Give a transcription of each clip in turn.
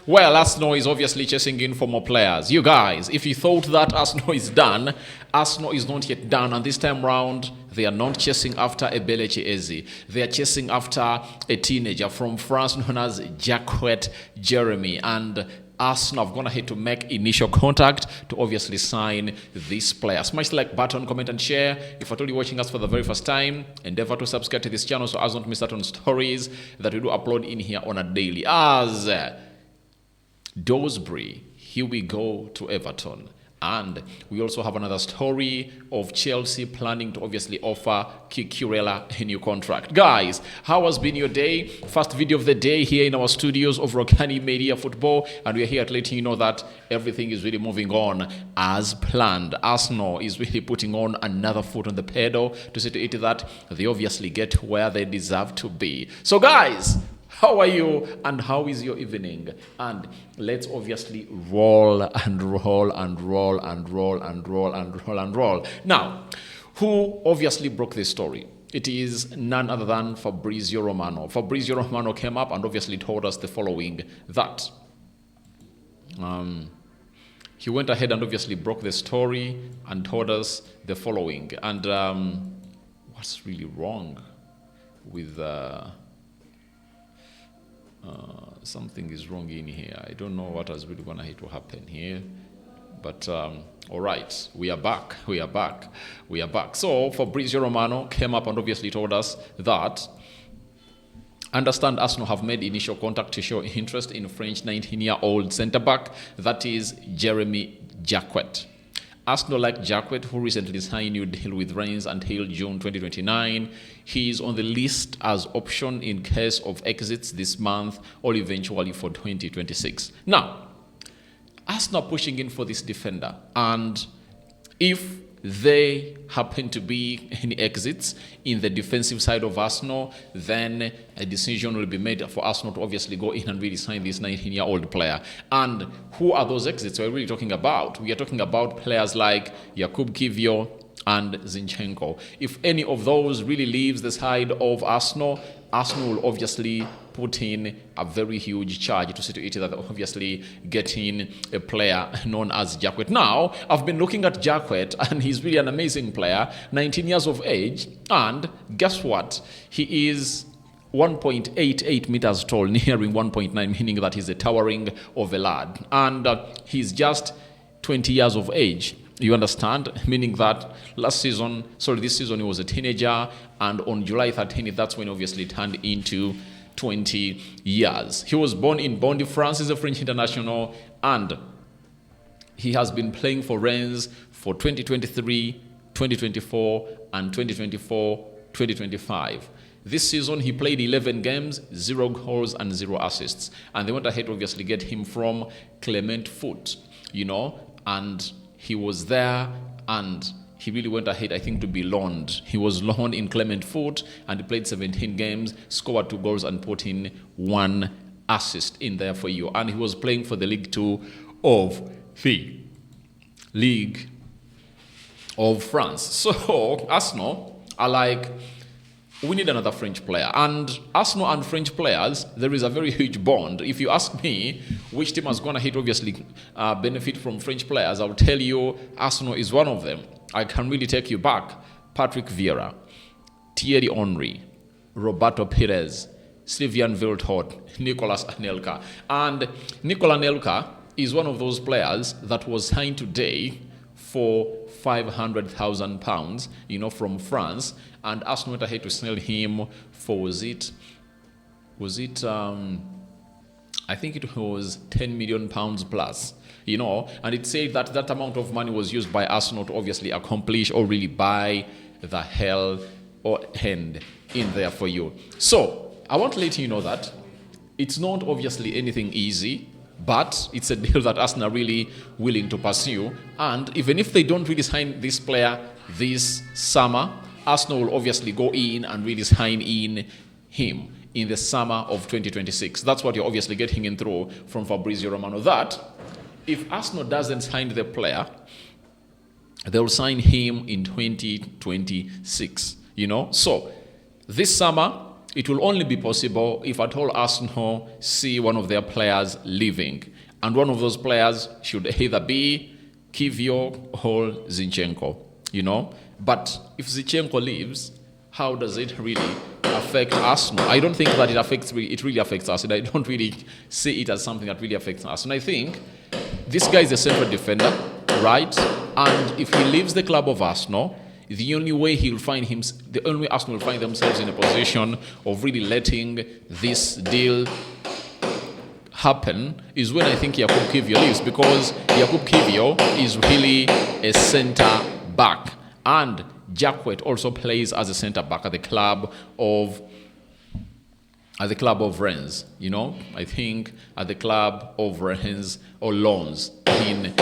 Well, Arsenal is obviously chasing in for more players. You guys, if you thought that Arsenal is done, Arsenal is not yet done. And this time round, they are not chasing after a Belechi Eze. They are chasing after a teenager from France known as Jacquet, Jérémy. And Arsenal have gone ahead to make initial contact to obviously sign this player. Smash the like button, comment and share. If you're totally watching us for the very first time, endeavor to subscribe to this channel so as not to miss out on stories that we do upload in here on a daily. As Dewsbury, here we go to Everton. And we also have another story of Chelsea planning to obviously offer Cucurella a new contract. Guys, how has been your day? First video of the day here in our studios of Rokani Media Football. And we're here to let you know that everything is really moving on as planned. Arsenal is really putting on another foot on the pedal to see to it that they obviously get where they deserve to be. So guys, how are you and how is your evening? And let's obviously roll and roll and roll and roll and roll and roll and roll. Now, who obviously broke this story? It is none other than Fabrizio Romano. Fabrizio Romano came up and obviously told us the following, that he went ahead and obviously broke the story and told us the following. And what's really wrong with... something is wrong in here. I don't know what is really going to happen here. But, all right, we are back. We are back. We are back. So, Fabrizio Romano came up and obviously told us that, understand Arsenal have made initial contact to show interest in French 19-year-old centre-back, that is Jérémy Jacquet. Arsenal like Jacquet, who recently signed a new deal with Rennes until June 2029. He is on the list as option in case of exits this month or eventually for 2026. Now, Arsenal pushing in for this defender, and if they happen to be any exits in the defensive side of Arsenal, then a decision will be made for Arsenal to obviously go in and really sign this 19-year-old player. And who are those exits we're really talking about? We are talking about players like Jakub Kiwior and Zinchenko. If any of those really leaves the side of Arsenal, Arsenal will obviously put in a very huge charge to see to it that they're obviously getting a player known as Jacquet. Now, I've been looking at Jacquet, and he's really an amazing player, 19 years of age, and guess what? He is 1.88 meters tall, nearing 1.9, meaning that he's a towering of a lad. And he's just 20 years of age. You understand? Meaning that this season he was a teenager, and on July 13th, that's when he obviously turned into 20 years. He was born in Bondy, France. He's a French international, and he has been playing for Rennes for 2023, 2024, and 2024-2025. This season, he played 11 games, 0 goals and 0 assists. And they went ahead to obviously get him from Clement Foot, and he was there, and he really went ahead, I think, to be loaned. He was loaned in Clement Foot, and he played 17 games, scored 2 goals, and put in 1 assist in there for you. And he was playing for the League 2 of the League of France. So, Arsenal are like, we need another French player. And Arsenal and French players, there is a very huge bond. If you ask me which team has gone ahead, obviously, benefit from French players, I'll tell you Arsenal is one of them. I can really take you back. Patrick Vieira, Thierry Henry, Roberto Perez, Sylvain Wiltord, Nicolas Anelka. And Nicolas Anelka is one of those players that was signed today for £500,000, from France, and Arsenal went ahead to sell him for, I think it was £10 million plus, and it said that that amount of money was used by Arsenal to obviously accomplish or really buy the hell or end in there for you. So I want to let you know that it's not obviously anything easy, but it's a deal that Arsenal are really willing to pursue. And even if they don't really sign this player this summer, Arsenal will obviously go in and really sign in him in the summer of 2026. That's what you're obviously getting in through from Fabrizio Romano, that if Arsenal doesn't sign the player, they'll sign him in 2026. So this summer, it will only be possible if at all Arsenal see one of their players leaving. And one of those players should either be Kiwior or Zinchenko, But if Zinchenko leaves, how does it really affect Arsenal? I don't think that it really affects us. And I don't really see it as something that really affects us. And I think this guy is a central defender, right? And if he leaves the club of Arsenal, the only way Arsenal will find themselves in a position of really letting this deal happen is when I think Jakub Kiwior leaves, because Jakub Kiwior is really a centre back, and Jacquet also plays as a centre back at the club of Rennes. I think at the club of Rennes or Lens in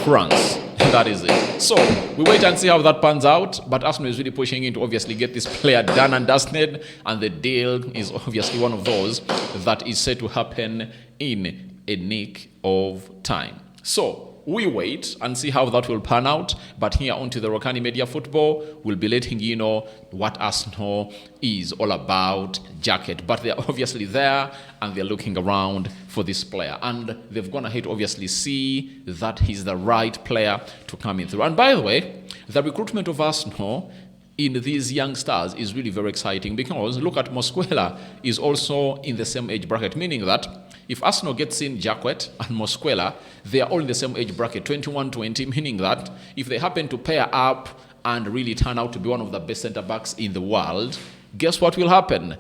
France. That is it. So we wait and see how that pans out. But Arsenal is really pushing in to obviously get this player done and dusted. And the deal is obviously one of those that is set to happen in a nick of time. So we wait and see how that will pan out. But here onto the Rokani Media Football, we'll be letting you know what Arsenal is all about, Jacquet. But they're obviously there and they're looking around for this player. And they've gone ahead to obviously see that he's the right player to come in through. And by the way, the recruitment of Arsenal in these young stars is really very exciting, because look at Mosquera is also in the same age bracket, meaning that if Arsenal gets in Jacquet and Mosquera, they are all in the same age bracket, 21-20, meaning that if they happen to pair up and really turn out to be one of the best centre-backs in the world, guess what will happen?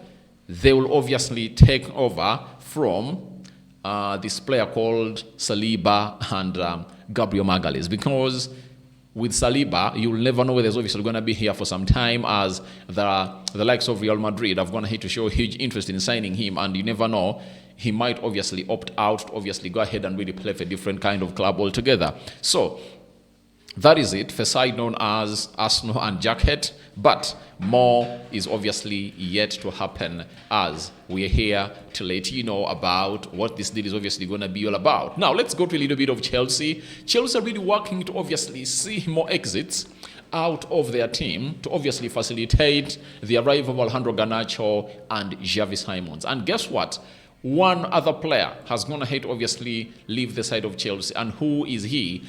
They will obviously take over from this player called Saliba and Gabriel Magalhaes, because with Saliba, you'll never know whether he's obviously going to be here for some time, as the likes of Real Madrid have gone ahead to show huge interest in signing him, and you never know, he might obviously opt out to obviously go ahead and really play for a different kind of club altogether. So that is it for side known as Arsenal and Jacquet, but more is obviously yet to happen, as we're here to let you know about what this deal is obviously going to be all about. Now, let's go to a little bit of Chelsea. Chelsea are really working to obviously see more exits out of their team to obviously facilitate the arrival of Alejandro Garnacho and Xavi Simons. And guess what? One other player has gone ahead to obviously leave the side of Chelsea. And who is he?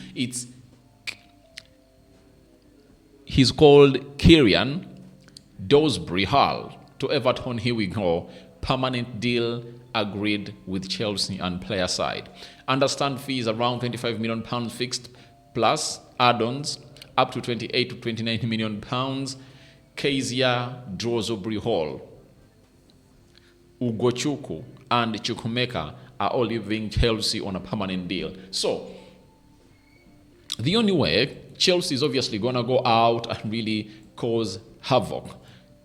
He's called Kylian Dewsbury-Hall to Everton. Here we go. Permanent deal agreed with Chelsea and player side. Understand fees around £25 million fixed, plus add-ons up to £28 to £29 million. Kezia Dewsbury-Hall, Ugochukwu and Chukwuemeka are all leaving Chelsea on a permanent deal. So the only way Chelsea is obviously going to go out and really cause havoc,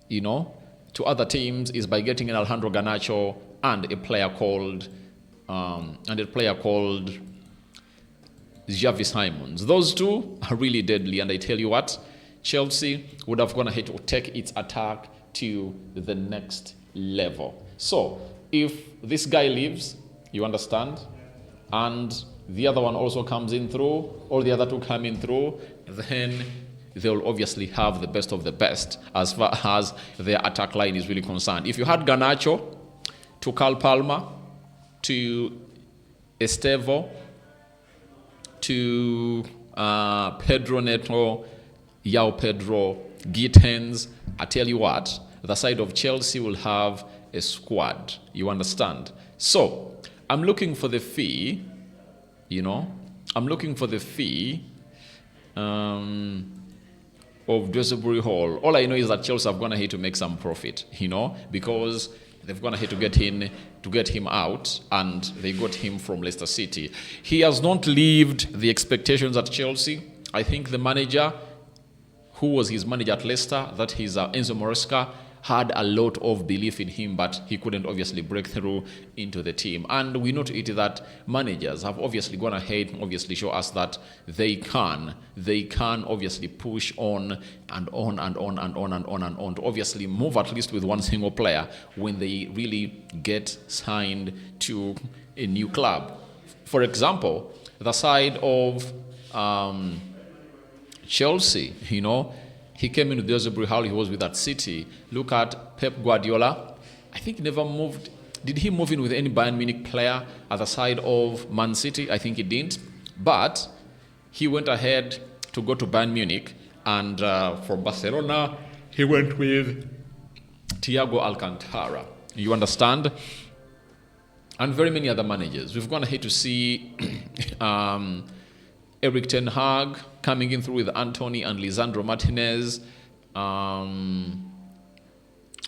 to other teams is by getting an Alejandro Garnacho and a player called Xavi Simons. Those two are really deadly, and I tell you what, Chelsea would have gone ahead to take its attack to the next level. So if this guy leaves, you understand, and the other one also comes in through, or the other two come in through, then they will obviously have the best of the best as far as their attack line is really concerned. If you had Garnacho to Carl Palmer, to Estevo, to Pedro Neto, Yao Pedro, Gittens, I tell you what, the side of Chelsea will have a squad. You understand? So I'm looking for the fee, I'm looking for the fee of Dewsbury-Hall. All I know is that Chelsea have gone ahead to make some profit, because they've gone ahead to get him out, and they got him from Leicester City. He has not lived the expectations at Chelsea. I think the manager, who was his manager at Leicester, that is Enzo Maresca, had a lot of belief in him, but he couldn't obviously break through into the team. And we know to it that managers have obviously gone ahead and obviously show us that they can obviously push on and on and on and on and on and on to obviously move at least with one single player when they really get signed to a new club. For example, the side of Chelsea, he came into Dewsbury-Hall, he was with that City. Look at Pep Guardiola. I think never moved. Did he move in with any Bayern Munich player at the side of Man City? I think he didn't. But he went ahead to go to Bayern Munich, and for Barcelona, he went with Thiago Alcantara. You understand? And very many other managers. We've gone ahead to see Eric Ten Hag coming in through with Anthony and Lisandro Martinez.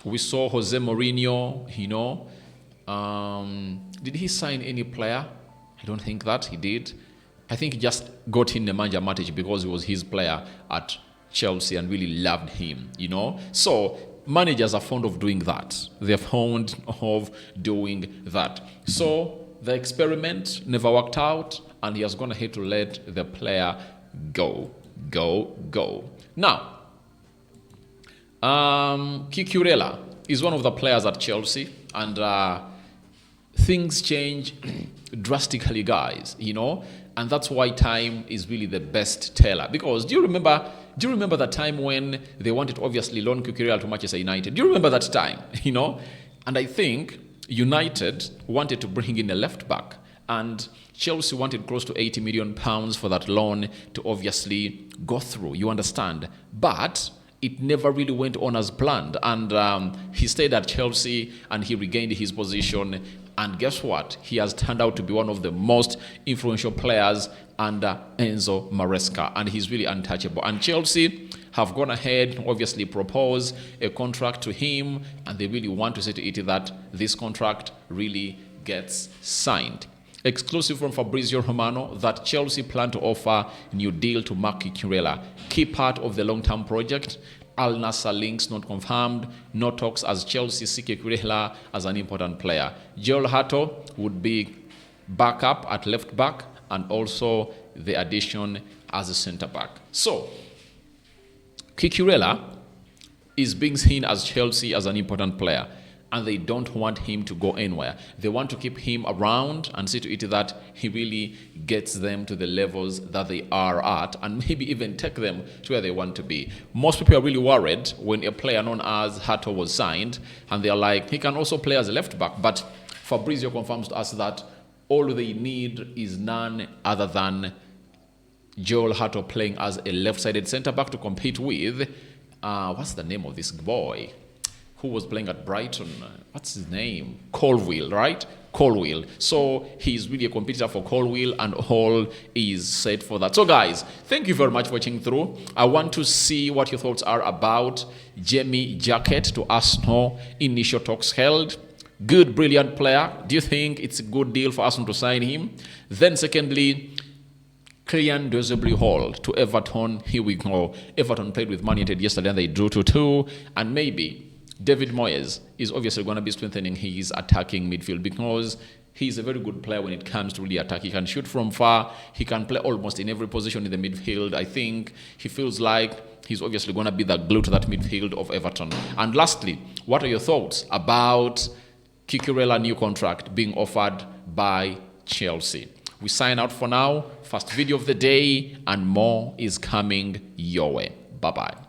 We saw Jose Mourinho, did he sign any player? I don't think that he did. I think he just got in Nemanja Matic because he was his player at Chelsea and really loved him, So managers are fond of doing that. They're fond of doing that. So the experiment never worked out, and he has gone ahead to let the player go. Now, Cucurella is one of the players at Chelsea, and things change drastically, guys, and that's why time is really the best teller. Because do you remember the time when they wanted to obviously loan Cucurella to Manchester United? Do you remember that time? And I think United wanted to bring in a left back, and Chelsea wanted close to 80 million pounds for that loan to obviously go through. You understand? But it never really went on as planned, and he stayed at Chelsea and he regained his position. And guess what? He has turned out to be one of the most influential players under Enzo Maresca, and he's really untouchable. And Chelsea have gone ahead, obviously propose a contract to him, and they really want to see to it that this contract really gets signed. Exclusive from Fabrizio Romano that Chelsea plan to offer new deal to Marc Cucurella, key part of the long-term project. Al Nassr links not confirmed, no talks as Chelsea see Cucurella as an important player. Joel Hato would be backup at left back, and also the addition as a centre back. So, Cucurella is being seen as Chelsea as an important player, and they don't want him to go anywhere. They want to keep him around and see to it that he really gets them to the levels that they are at, and maybe even take them to where they want to be. Most people are really worried when a player known as Hato was signed, and they're like, he can also play as a left back. But Fabrizio confirms to us that all they need is none other than Joel Hato playing as a left-sided centre-back to compete with, what's the name of this boy who was playing at Brighton? What's his name? Colwill, right? Colwill. So he's really a competitor for Colwill, and all is set for that. So guys, thank you very much for watching through. I want to see what your thoughts are about Jérémy Jacquet to Arsenal. Initial talks held. Good, brilliant player. Do you think it's a good deal for Arsenal to sign him? Then secondly, Dewsbury-Hall to Everton. Here we go. Everton played with Man United yesterday and they drew 2-2. And maybe David Moyes is obviously going to be strengthening his attacking midfield, because he's a very good player when it comes to really attack. He can shoot from far. He can play almost in every position in the midfield. I think he feels like he's obviously going to be the glue to that midfield of Everton. And lastly, what are your thoughts about Cucurella new contract being offered by Chelsea? We sign out for now. First video of the day, and more is coming your way. Bye-bye.